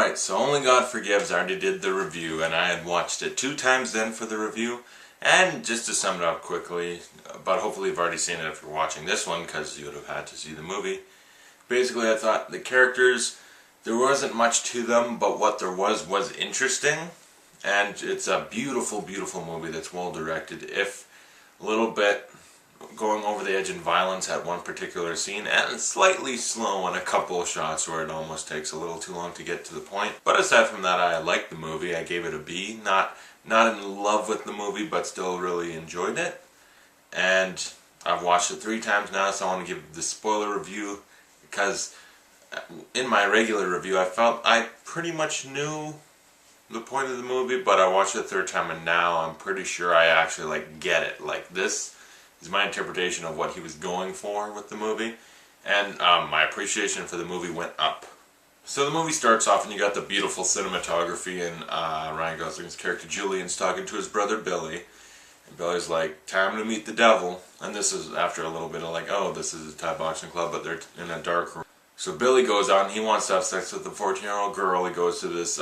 Right, so Only God Forgives, I already did the review, and I had watched it 2 times then for the review. And just to sum it up quickly, but hopefully you've already seen it if you're watching this one, because you would have had to see the movie. Basically, I thought the characters, there wasn't much to them, but what there was interesting. And it's a beautiful, beautiful movie that's well directed, if a little bit going over the edge in violence at one particular scene, and slightly slow in a couple of shots where it almost takes a little too long to get to the point. But aside from that, I liked the movie. I gave it a B. Not in love with the movie, but still really enjoyed it. And I've watched it 3 times now, so I want to give the spoiler review, because in my regular review I felt I pretty much knew the point of the movie, but I watched it a 3rd time and now I'm pretty sure I actually get it. This is my interpretation of what he was going for with the movie, and my appreciation for the movie went up. So the movie starts off and you got the beautiful cinematography, and Ryan Gosling's character Julian's talking to his brother Billy, and Billy's like, time to meet the devil. And this is after a little bit of oh, this is a Thai boxing club, but they're in a dark room. So Billy goes out and he wants to have sex with the 14-year-old girl. He goes to this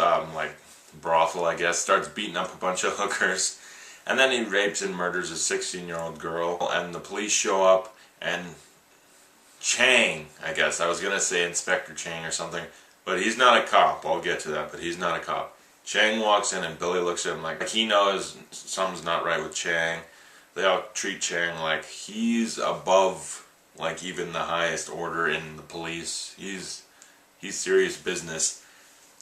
brothel, I guess, starts beating up a bunch of hookers, and then he rapes and murders a 16-year-old girl, and the police show up, and Chang, I guess, I was going to say Inspector Chang or something, but he's not a cop. I'll get to that, but he's not a cop. Chang walks in and Billy looks at him like he knows something's not right with Chang. They all treat Chang like he's above even the highest order in the police. He's serious business.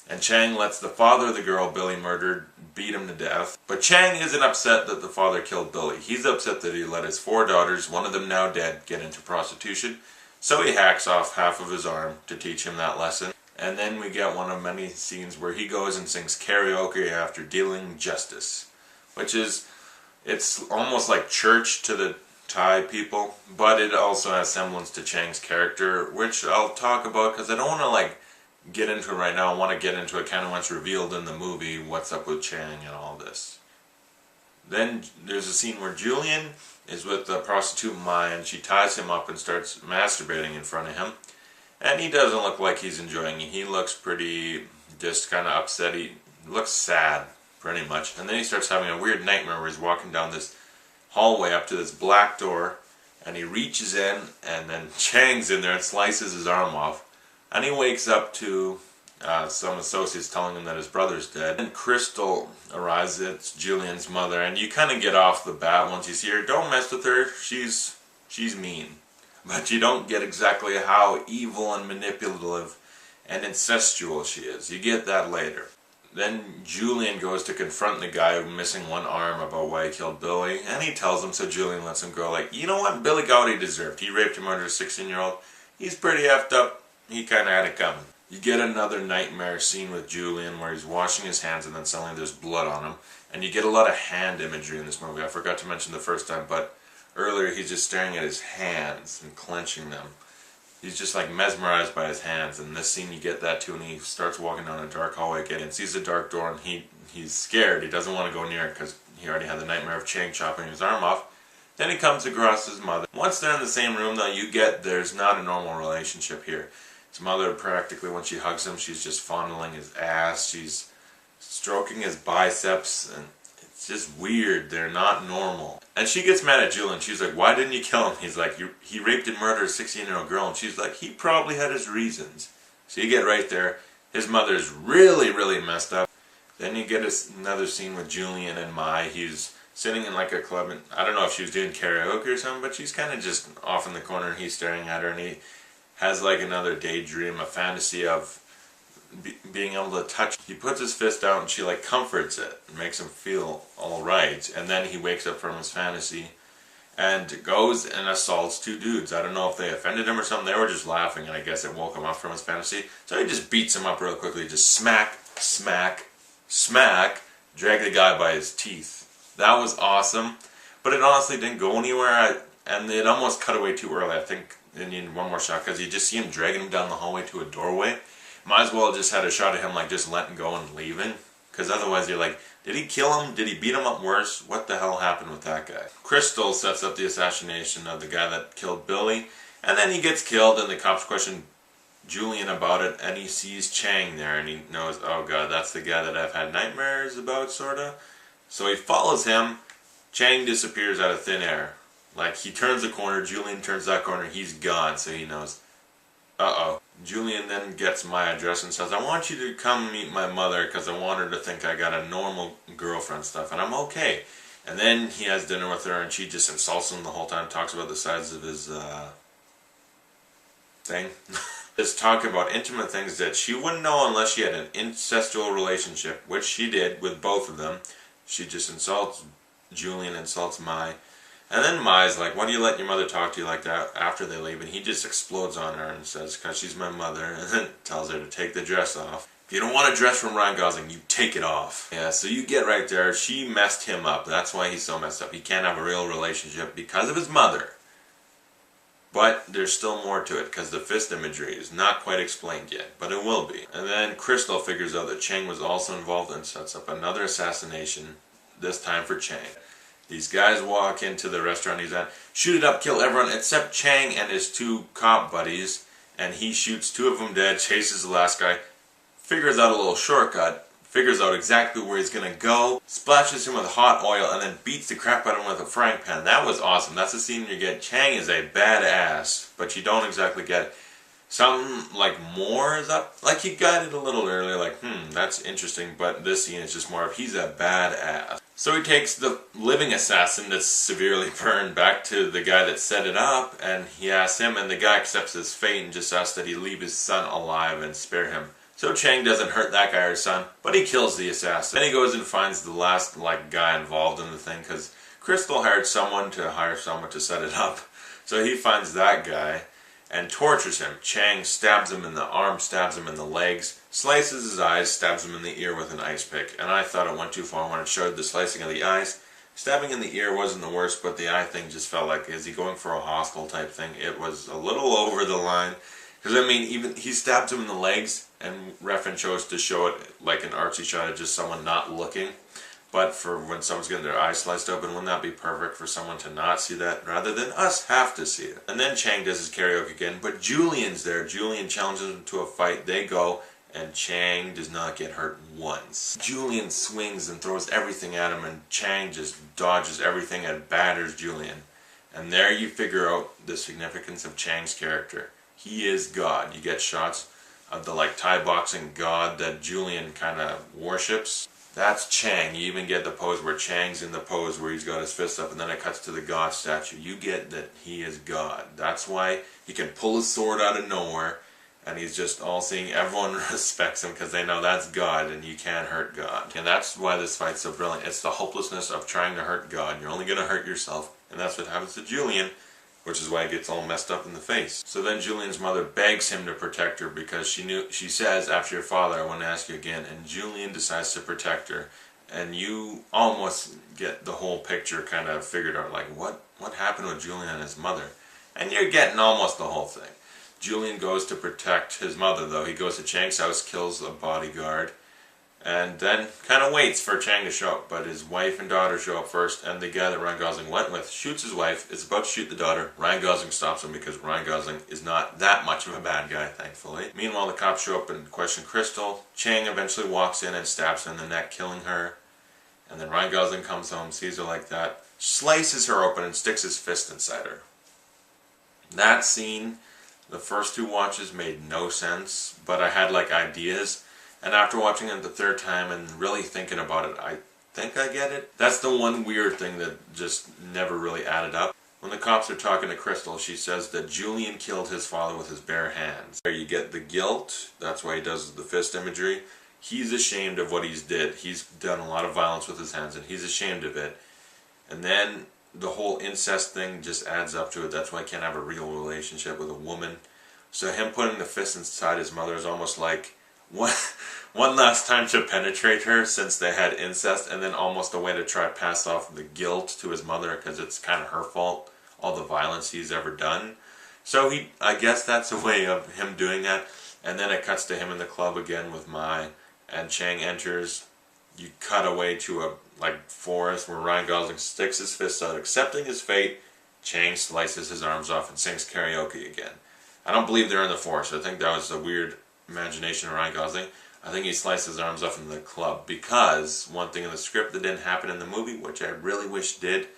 And Chang lets the father of the girl Billy murdered beat him to death. But Chang isn't upset that the father killed Billy. He's upset that he let his 4 daughters, one of them now dead, get into prostitution. So he hacks off half of his arm to teach him that lesson. And then we get one of many scenes where he goes and sings karaoke after dealing justice. Which is, it's almost like church to the Thai people, but it also has semblance to Chang's character, which I'll talk about because I don't want to get into it right now. I want to get into it kind of once revealed in the movie, what's up with Chang and all this. Then there's a scene where Julian is with the prostitute Mai, and she ties him up and starts masturbating in front of him. And he doesn't look like he's enjoying it. He looks pretty just kind of upset. He looks sad, pretty much. And then he starts having a weird nightmare where he's walking down this hallway up to this black door, and he reaches in, and then Chang's in there and slices his arm off. And he wakes up to some associates telling him that his brother's dead. And Crystal arrives, it's Julian's mother, and you kind of get off the bat once you see her. Don't mess with her, she's mean. But you don't get exactly how evil and manipulative and incestual she is. You get that later. Then Julian goes to confront the guy missing one arm about why he killed Billy, and he tells him, so Julian lets him go you know what, Billy got what he deserved. He raped and murdered a 16-year-old. He's pretty effed up. He kind of had it coming. You get another nightmare scene with Julian where he's washing his hands and then suddenly there's blood on him. And you get a lot of hand imagery in this movie. I forgot to mention the first time, but earlier he's just staring at his hands and clenching them. He's just mesmerized by his hands. And this scene you get that too, and he starts walking down a dark hallway again and sees a dark door, and he's scared. He doesn't want to go near it because he already had the nightmare of Chang chopping his arm off. Then he comes across his mother. Once they're in the same room though, you get there's not a normal relationship here. His mother, practically, when she hugs him, she's just fondling his ass, she's stroking his biceps, and it's just weird. They're not normal. And she gets mad at Julian. She's like, why didn't you kill him? He's like, he raped and murdered a 16-year-old girl. And she's like, he probably had his reasons. So you get right there. His mother's really, really messed up. Then you get another scene with Julian and Mai. He's sitting in a club, and I don't know if she was doing karaoke or something, but she's kind of just off in the corner, and he's staring at her, and he has another daydream, a fantasy of being able to touch. He puts his fist out and she comforts it and makes him feel alright. And then he wakes up from his fantasy and goes and assaults 2 dudes. I don't know if they offended him or something. They were just laughing, and I guess it woke him up from his fantasy. So he just beats him up real quickly. Just smack, smack, smack, drag the guy by his teeth. That was awesome. But it honestly didn't go anywhere. And it almost cut away too early. I think they needed one more shot because you just see him dragging him down the hallway to a doorway. Might as well have just had a shot of him just letting go and leaving. Because otherwise you're did he kill him? Did he beat him up worse? What the hell happened with that guy? Crystal sets up the assassination of the guy that killed Billy. And then he gets killed, and the cops question Julian about it, and he sees Chang there, and he knows, oh god, that's the guy that I've had nightmares about, sorta. So he follows him. Chang disappears out of thin air. Like, he turns the corner, Julian turns that corner, he's gone, so he knows, uh-oh. Julian then gets my address and says, I want you to come meet my mother because I want her to think I got a normal girlfriend stuff, and I'm okay. And then he has dinner with her, and she just insults him the whole time, talks about the size of his, thing. Just talk about intimate things that she wouldn't know unless she had an incestual relationship, which she did with both of them. She just insults Julian, insults Mai. And then Mai's like, why do you let your mother talk to you like that after they leave? And he just explodes on her and says, because she's my mother, and then tells her to take the dress off. If you don't want a dress from Ryan Gosling, you take it off. Yeah, so you get right there, she messed him up. That's why he's so messed up. He can't have a real relationship because of his mother. But there's still more to it, because the fist imagery is not quite explained yet, but it will be. And then Crystal figures out that Chang was also involved and sets up another assassination, this time for Chang. These guys walk into the restaurant he's at, shoot it up, kill everyone except Chang and his two cop buddies, and he shoots two of them dead, chases the last guy, figures out a little shortcut, figures out exactly where he's gonna go, splashes him with hot oil, and then beats the crap out of him with a frying pan. That was awesome. That's the scene you get. Chang is a badass, but you don't exactly get it. Something like more is up. Like, he got it a little earlier, like, that's interesting, but this scene is just more of, he's a badass. So he takes the living assassin that's severely burned back to the guy that set it up, and he asks him, and the guy accepts his fate and just asks that he leave his son alive and spare him. So Chang doesn't hurt that guy or his son, but he kills the assassin. Then he goes and finds the last, guy involved in the thing, because Crystal hired someone to set it up. So he finds that guy and tortures him. Chang stabs him in the arm, stabs him in the legs, slices his eyes, stabs him in the ear with an ice pick. And I thought it went too far when it showed the slicing of the eyes. Stabbing in the ear wasn't the worst, but the eye thing just felt like, is he going for a hostile type thing? It was a little over the line. Because, I mean, even he stabbed him in the legs, and Refn chose to show it like an artsy shot of just someone not looking. But for when someone's getting their eyes sliced open, wouldn't that be perfect for someone to not see that, rather than us have to see it? And then Chang does his karaoke again, but Julian's there. Julian challenges him to a fight. They go, and Chang does not get hurt once. Julian swings and throws everything at him, and Chang just dodges everything and batters Julian. And there you figure out the significance of Chang's character. He is God. You get shots of the Thai boxing god that Julian kind of worships. That's Chang. You even get the pose where Chang's in the pose where he's got his fist up, and then it cuts to the god statue. You get that he is God. That's why he can pull his sword out of nowhere, and he's just all-seeing. Everyone respects him because they know that's God, and you can't hurt God. And that's why this fight's so brilliant. It's the hopelessness of trying to hurt God. You're only going to hurt yourself, and that's what happens to Julian, which is why he gets all messed up in the face. So then Julian's mother begs him to protect her because she says, after your father, I want to ask you again, and Julian decides to protect her. And you almost get the whole picture kind of figured out, like, what happened with Julian and his mother? And you're getting almost the whole thing. Julian goes to protect his mother, though. He goes to Chang's house, kills a bodyguard, and then kind of waits for Chang to show up. But his wife and daughter show up first, and the guy that Ryan Gosling went with shoots his wife, is about to shoot the daughter. Ryan Gosling stops him because Ryan Gosling is not that much of a bad guy, thankfully. Meanwhile, the cops show up and question Crystal. Chang eventually walks in and stabs her in the neck, killing her. And then Ryan Gosling comes home, sees her like that, slices her open and sticks his fist inside her. That scene, the first two watches made no sense, but I had ideas. And after watching it the third time and really thinking about it, I think I get it. That's the one weird thing that just never really added up. When the cops are talking to Crystal, she says that Julian killed his father with his bare hands. There you get the guilt. That's why he does the fist imagery. He's ashamed of what he's did. He's done a lot of violence with his hands, and he's ashamed of it. And then the whole incest thing just adds up to it. That's why he can't have a real relationship with a woman. So him putting the fist inside his mother is almost like one last time to penetrate her since they had incest, and then almost a way to try to pass off the guilt to his mother because it's kind of her fault, all the violence he's ever done. So I guess that's a way of him doing that. And then it cuts to him in the club again with Mai, and Chang enters. You cut away to a forest where Ryan Gosling sticks his fist out, accepting his fate. Chang slices his arms off and sings karaoke again. I don't believe they're in the Force. I think that was a weird imagination of Ryan Gosling. I think he sliced his arms off in the club because one thing in the script that didn't happen in the movie, which I really wish did,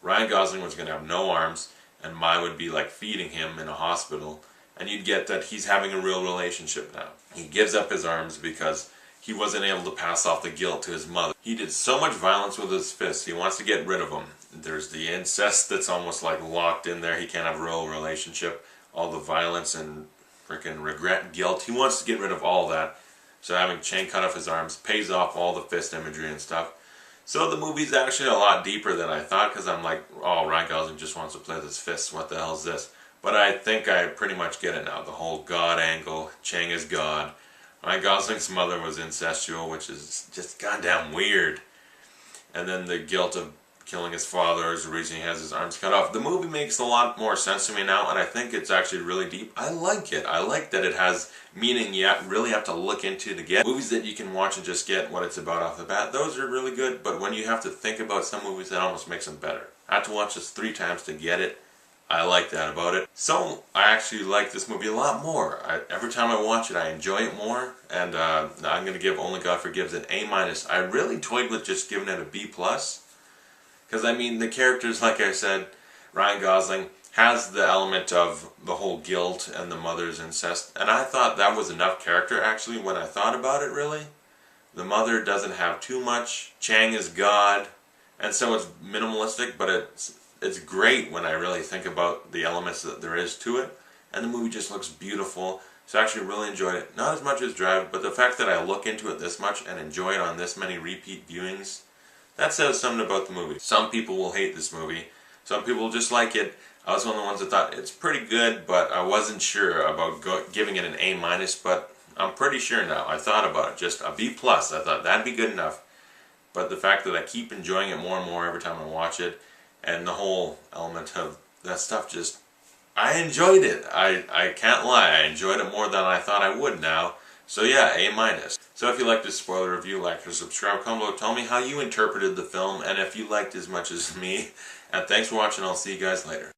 Ryan Gosling was going to have no arms, and Mai would be like feeding him in a hospital, and you'd get that he's having a real relationship now. He gives up his arms because he wasn't able to pass off the guilt to his mother. He did so much violence with his fists, he wants to get rid of them. There's the incest that's almost like locked in there, he can't have a real relationship. All the violence and freaking regret, guilt, he wants to get rid of all that. So having Chang cut off his arms pays off all the fist imagery and stuff. So the movie's actually a lot deeper than I thought, because I'm like, oh, Ryan Gosling just wants to play with his fists, what the hell is this? But I think I pretty much get it now, the whole God angle, Chang is God. Ryan Gosling's mother was incestual, which is just goddamn weird. And then the guilt of killing his father is the reason he has his arms cut off. The movie makes a lot more sense to me now, and I think it's actually really deep. I like it. I like that it has meaning you really have to look into to get. Movies that you can watch and just get what it's about off the bat, those are really good, but when you have to think about some movies, that almost makes them better. I had to watch this 3 times to get it. I like that about it. So, I actually like this movie a lot more. Every time I watch it, I enjoy it more, and I'm going to give Only God Forgives an A-. I really toyed with just giving it a B+. Because, I mean, the characters, like I said, Ryan Gosling has the element of the whole guilt and the mother's incest. And I thought that was enough character, actually, when I thought about it, really. The mother doesn't have too much. Chang is God. And so it's minimalistic, but it's great when I really think about the elements that there is to it. And the movie just looks beautiful. So I actually really enjoyed it. Not as much as Drive, but the fact that I look into it this much and enjoy it on this many repeat viewings, that says something about the movie. Some people will hate this movie. Some people just like it. I was one of the ones that thought it's pretty good, but I wasn't sure about giving it an A-, but I'm pretty sure now. I thought about it. Just a B+. I thought that'd be good enough. But the fact that I keep enjoying it more and more every time I watch it, and the whole element of that stuff, just, I enjoyed it. I can't lie. I enjoyed it more than I thought I would now. So yeah, A-. So if you liked this spoiler review, like or subscribe, comment below, tell me how you interpreted the film, and if you liked as much as me. And thanks for watching, I'll see you guys later.